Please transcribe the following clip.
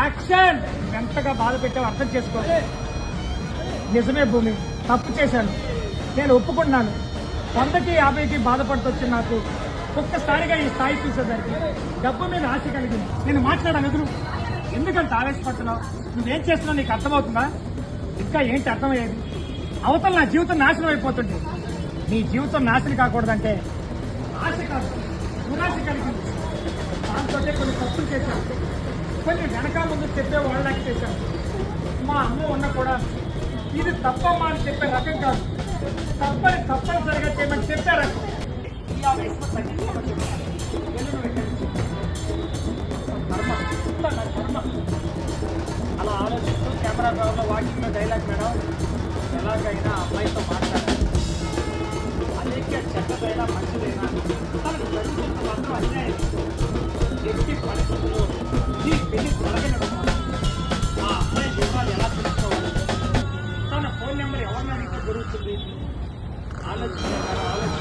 Action. ఎంతగా బాధ పెట్టావు అర్థం చేసుకో. నిజమే భూమి, తప్పు చేశాను, నేను ఒప్పుకున్నాను. 100కి 50కి బాధపడుతొచ్చి నాకు ఒక్కసారిగా ఈ స్థాయి చూసేదానికి డబ్బు మీద ఆశ కలిగింది. నేను మాట్లాడాను ఎదురు. ఎందుకంత ఆవేశపడుతున్నావు? నువ్వేం చేస్తున్నావు నీకు అర్థమవుతుందా? ఇంకా ఏంటి అర్థమయ్యేది? అవతల నా జీవితం నాశనం అయిపోతుంది. నీ జీవితం నాశనం కాకూడదంటే ఆశ కాదు, దురాశ కలిగింది. దాంతో కొన్ని తప్పులు చేశాను, కొన్ని వెనక ముందు చెప్పే వాళ్ళకి చేశాను. మా అమ్మ ఉన్న కూడా ఇది తప్పమ్మా అని చెప్పే రకం కాదు, తప్పనిసరిగా చేయమని చెప్పే రకం. ఈ ఆ వయసులో తగ్గించుకోమని చెప్పాను. ధర్మ అలా ఆలోచిస్తూ కెమెరా డ్రాలో వాకింగ్ డైలాగ్ మేడం, ఎలాగైనా అమ్మాయితో మాట్లాడాలి. అదేకే చెడ్డదైనా మంచిదైనా తనకు జరుగుతున్న మాత్రం అన్యాయం. ఎట్టి పరిస్థితుల్లో ఈ పెళ్లి తొలగినప్పుడు ఆ అమ్మాయి వివరాలు ఎలా తెలుసుకోవాలి? తన ఫోన్ నెంబర్ ఎవరిని అడిగితే దొరుకుతుంది? ఆలోచించారు.